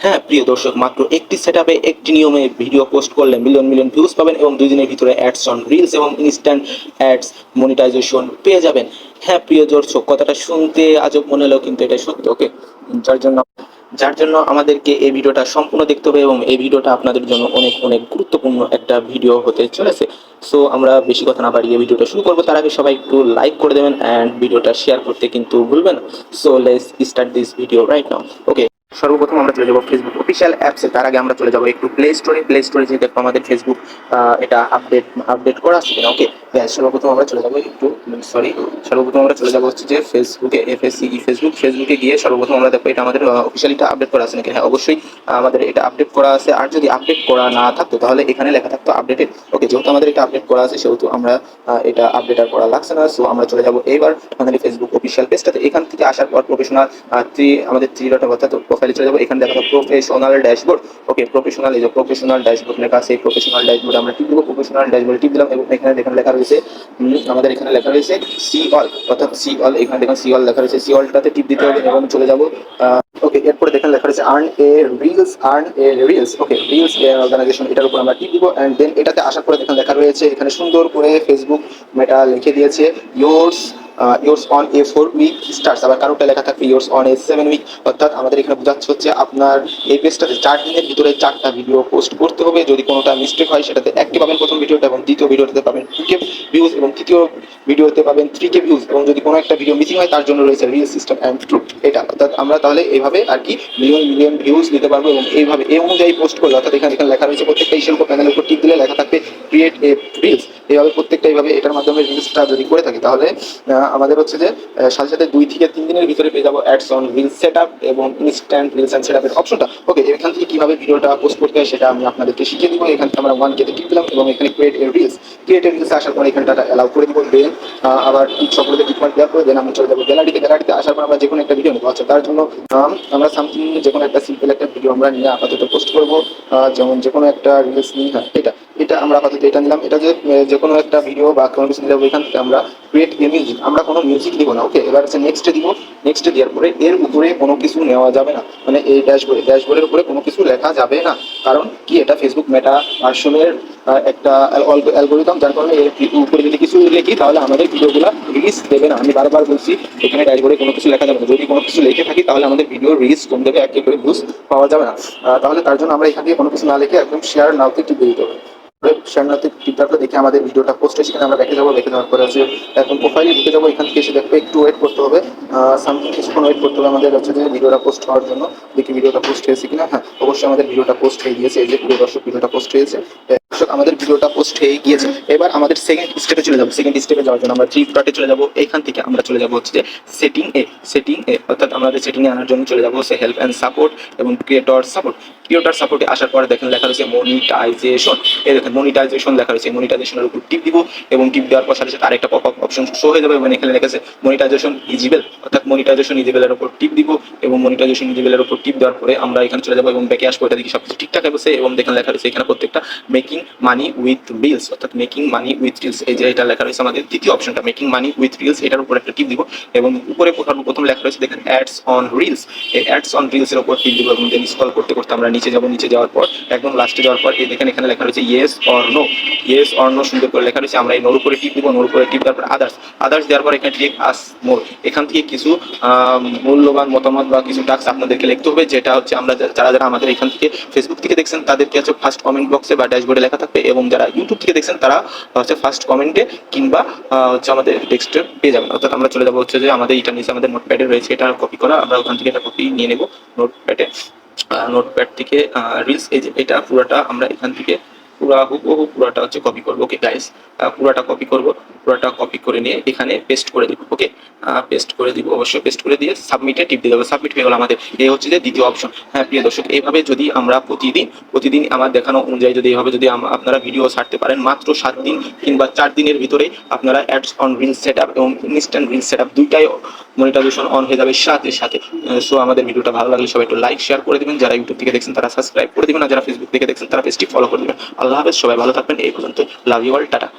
হ্যাঁ প্রিয় দর্শক, মাত্র একটি সেটআপে একটি নিয়মে ভিডিও পোস্ট করলে মিলিয়ন মিলিয়ন ভিউজ পাবেন এবং 2 দিনের ভিতরে অ্যাডস অন রিলস এবং ইনস্ট্যান্ট অ্যাডস মনিটাইজেশন পেয়ে যাবেন। হ্যাঁ প্রিয় দর্শক, কথাটা শুনতে আজব মনে হলেও কিন্তু এটা সত্যি। ওকে, যার জন্য যার জন্য আমাদেরকে এই ভিডিওটা সম্পূর্ণ দেখতে হবে এবং এই ভিডিওটা আপনাদের জন্য অনেক অনেক গুরুত্বপূর্ণ একটা ভিডিও হতে চলেছে। সো আমরা বেশি কথা না বাড়িয়ে ভিডিওটা শুরু করবো। তার আগে সবাই একটু লাইক করে দেবেন অ্যান্ড ভিডিওটা শেয়ার করতে কিন্তু ভুলবেন না। So let's start this video right now. Okay, সর্বপ্রথম আমরা চলে যাবো ফেসবুক অফিসিয়াল অ্যাপসে। তার আগে আমরা চলে যাবো একটু প্লে স্টোরে যে দেখো আমাদের ফেসবুক এটা আপডেট করা আছে কিনা। ওকে, সর্বপ্রথম আমরা চলে যাবো সর্বপ্রথম আমরা চলে যাবো হচ্ছে যে ফেসবুকে, ফেসবুকে গিয়ে সর্বপ্রথম আমরা দেখবো এটা আমাদের অফিসিয়ালিটা আপডেট করা আছে নাকি। হ্যাঁ, অবশ্যই আমাদের এটা আপডেট করা আছে। আর যদি আপডেট করা না থাকতো তাহলে এখানে লেখা থাকতো আপডেটেড। ওকে, যেহেতু আমাদের এটা আপডেট করা আছে সেহেতু আমরা এটা আপডেট আর করা লাগছে না। সো আমরা চলে যাবো এইবার আমাদের ফেসবুক অফিসিয়াল পেজটাতে। এখান থেকে আসার পর প্রফেশনাল আমাদের 3 ডট অর্থাৎ প্রোফাইলে চলে যাবো। এখানে দেখা যাবে প্রফেশনাল ড্যাশবোর্ড। ওকে, প্রফেশনাল, এই যে প্রফেশনাল ড্যাশবোর্ড লেখা আছে, এই প্রফেশনাল ড্যাশবোর্ড আমরা টিপ দেবো। প্রফেশনাল ড্যাশবোর্ডে টিপ দিলাম এবং এখানে দেখেন লেখা রয়েছে আমাদের এখানে লেখা রয়েছে সি অল, অর্থাৎ সি অল। এখানে দেখেন সি অল লেখা রয়েছে, সি অলটাতে টিপ দিতে হবে এবং চলে যাবো। ওকে, এরপরে দেখেন লেখা রয়েছে earn a reels. Okay, reels organization, এটার উপর আমরা টিপ দিব অ্যান্ড দেন এটাতে আসার পরে দেখেন লেখা রয়েছে এখানে সুন্দর করে ফেসবুক মেটা লিখে দিয়েছে yours on a 4 week starts। আবার কারোটা লেখা থাকবে yours on a 7 week। অর্থাৎ আমাদের এখানে বোঝাচ্ছে হচ্ছে আপনার এই পেজটাতে 4 দিনের ভিতরে 4টা ভিডিও পোস্ট করতে হবে। যদি কোনোটা মিস্টেক হয় সেটাতে 1 কে পাবেন প্রথম ভিডিওটা, এবং দ্বিতীয় ভিডিওতে পাবেন 2 কে ভিউজ, এবং তৃতীয় ভিডিওতে পাবেন 3 কে ভিউজ, এবং যদি কোনো একটা ভিডিও মিসিং হয় তার জন্য রয়েছে রিল সিস্টেম অ্যান্ড ট্রু। এটা অর্থাৎ আমরা তাহলে এইভাবে আর কি মিলিয়ন মিলিয়ন ভিউজ নিতে পারবো এবং এইভাবে এই অনুযায়ী পোস্ট করলে, অর্থাৎ এখানে লেখা রয়েছে প্রত্যেকটা ইস্যুর উপর প্যানেলের উপর টিপ দিলে লেখা থাকবে ক্রিয়েট এ রিলস। এইভাবে প্রত্যেকটা এইভাবে এটার মাধ্যমে রিলসটা যদি করে থাকি তাহলে আমাদের হচ্ছে যে সাথে সাথে 2 থেকে 3 দিনের ভিতরে পেয়ে যাবো অ্যাডস অন রিলস সেটআপ এবং ইনস্ট্যান্ট রিলস অ্যান্ড সেটআপের অপশনটা। ওকে, এখান থেকে কিভাবে ভিডিওটা পোস্ট করতে হয় সেটা আমি আপনাদেরকে শিখিয়ে দিব। এখান থেকে আমরা 1K তে টিপ দিলাম এবং এখানে ক্রিয়েট এ রিলস আসার পর এখানটা অ্যালাউ করে দিব। দেন আবার টিক সকলকে টিক মার্ক দেওয়ার পরে দেন আমরা চলে যাবো গ্যালারিতে আসার পর আমরা যে কোনো একটা ভিডিও নেবো। আচ্ছা, তার জন্য আমরা সামথিং যে কোনো একটা সিম্পল একটা ভিডিও আমরা নিয়ে আপাতত পোস্ট করবো। যেমন যে কোনো একটা রিলস নিই। হ্যাঁ, এটা আমরা আপাতত এটা নিলাম। এটা যে কোনো একটা ভিডিও বা কোনো কিছু নিলে এখান থেকে আমরা ক্রিয়েট এ মিউজিক, আমরা কোনো মিউজিক দিব না। ওকে, এবার হচ্ছে নেক্সটে দিব। নেক্সটে দেওয়ার পরে এর উপরে কোনো কিছু নেওয়া যাবে না, মানে এই ড্যাশবোর্ডের উপরে কোনো কিছু লেখা যাবে না। কারণ কি, এটা ফেসবুক মেটা ভার্সনের একটা অ্যালগোরিদম, যার কারণে এর উপরে যদি কিছু লিখি তাহলে আমাদের ভিডিওগুলো রিলিজ দেবে না। আমি বারবার বলছি এখানে ড্যাশবোর্ডে কোনো কিছু লেখা যাবে না। যদি কোনো কিছু লিখে থাকি তাহলে আমাদের ভিডিও রিলিজ কম দেবে, এক করে ভিউজ পাওয়া যাবে না। তাহলে তার জন্য আমরা এখান থেকে কোনো কিছু না লিখে একদম শেয়ার নাওতে টিপে দিতে হবে। সামনাতে টিপটাপটা দেখে আমাদের ভিডিওটা পোস্ট হয়েছে কিনা আমরা দেখে যাবো। দেখে যাওয়ার পরে হচ্ছে এখন প্রোফাইলে ঢুকে যাবো। এখান থেকে এসে দেখবো একটু ওয়েট করতে হবে, সামথিং কিছুক্ষণ ওয়েট করতে হবে আমাদের হচ্ছে যে ভিডিওটা পোস্ট হওয়ার জন্য। দেখি ভিডিওটা পোস্ট হয়েছে কিনা। হ্যাঁ, অবশ্যই আমাদের ভিডিওটা পোস্ট হয়ে গিয়েছে। এই যে প্রিয় দর্শক, ভিডিওটা পোস্ট হয়েছে। দর্শক, আমাদের ভিডিওটা পোস্ট হয়ে গিয়েছে। এবার আমাদের সেকেন্ড স্টেপে চলে যাবো। সেকেন্ড স্টেপে যাওয়ার জন্য আমরা 3 ডটে চলে যাবো। এখান থেকে আমরা চলে যাবো হচ্ছে যে সেটিং এ অর্থাৎ আমাদের সেটিংয়ে আনার জন্য চলে যাবো হচ্ছে হেল্প অ্যান্ড সাপোর্ট এবং ক্রিয়েটর সাপোর্টে আসার পরে দেখেন লেখা রয়েছে মনিটাইজেশন। এই দেখেন মনিটাইজেশন লেখা রয়েছে। মনিটাইজেশনের উপর টিপ দিব এবং টিপ দেওয়ার পর সাথে সাথে আরেকটা পপ আপ অপশন শো হয়ে যাবে এবং এখানে লেখা আছে মনিটাইজেশন ইজিবল, অর্থাৎ মনিটাইজেশন ইজিবলের উপর টিপ দিব এবং মনিটাইজেশন ইজিবলের উপর টিপ দেওয়ার পরে আমরা এখানে চলে যাবো এবং ব্যাকে আসবো। এটা দেখি সবকিছু ঠিকঠাক আছে এবং দেখেন লেখা রয়েছে এখানে প্রত্যেকটা মেকিং মানি উইথ রিলস, অর্থাৎ মেকিং মানি উইথ রিলস। এই যে এটা লেখা রয়েছে আমাদের দ্বিতীয় অপশনটা মেকিং মানি উইথ রিলস, এটার উপর একটা টিপ দিব এবং উপরে প্রথম লেখা রয়েছে দেখেন অ্যাডস অন রিলস। এই অ্যাডস অন রিলস এর উপর টিপ দিব এবং দেন স্ক্রল করতে করতে আমরা নিচে যাবো। নিচে যাওয়ার পর একদম লাস্টে যাওয়ার পর এই দেখেন এখানে লেখা রয়েছে ইয়েস অর নো সুন্দর করে লেখা রয়েছে। আমরা এই নোর উপরে টিপ দিব। নোর উপরে টিপ দেওয়ার পর আদার্স দেওয়ার পর এখানে টেক আস মোর, এখান থেকে কিছু মূল্যবান মতামত বা কিছু টাস্ক আপনাদেরকে লিখতে হবে, যেটা হচ্ছে আমরা যারা আমাদের এখান থেকে ফেসবুক থেকে দেখছেন তাদেরকে হচ্ছে ফার্স্ট কমেন্ট বক্সে বা ড্যাশবোর্ডে লেখা থাকবে, এবং যারা ইউটিউব থেকে দেখছেন তারা হচ্ছে ফার্স্ট কমেন্টে কিংবা হচ্ছে আমাদের টেক্সটে পেয়ে যাবেন। অর্থাৎ আমরা চলে যাবো হচ্ছে যে আমাদের এটা নিচে আমাদের নোটপ্যাডে রয়েছে, এটা কপি করা। আমরা ওখান থেকে এটা কপি নিয়ে নেব নোটপ্যাড থেকে রিলস। এই যে এটা পুরোটা আমরা এখান থেকে পুরাটা হচ্ছে কপি করবো। ওকে গাইস, পুরাটা কপি করে নিয়ে এখানে পেস্ট করে দিব। ওকে, পেস্ট করে দিব, অবশ্যই পেস্ট করে দিয়ে সাবমিটে টিপ দিয়ে দেবো। সাবমিট হয়ে গেল আমাদের। এই হচ্ছে যে দ্বিতীয় অপশন। হ্যাঁ প্রিয় দর্শক, এইভাবে যদি আমরা প্রতিদিন আমার দেখানো অনুযায়ী যদি এইভাবে যদি আপনারা ভিডিও ছাড়তে পারেন, মাত্র 7 দিন কিংবা 4 দিনের ভিতরে আপনারা অ্যাডস অন রিলস সেটআপ এবং ইনস্ট্যান্ট রিলস সেটআপ দুইটাই মনিটাইজেশন অন হয়ে যাবে সাথে। সো আমাদের ভিডিওটা ভালো লাগলে সবাই একটু লাইক শেয়ার করে দিবেন। যারা ইউটিউব থেকে দেখছেন তারা সাবস্ক্রাইব করে দিবেন, আর যারা ফেসবুক থেকে দেখছেন তারা পেজটি ফলো করে দিবেন। আল্লাহ হাফেজ, সবাই ভালো থাকবেন। এই পর্যন্ত, লাভ ইউ অল, টাটা।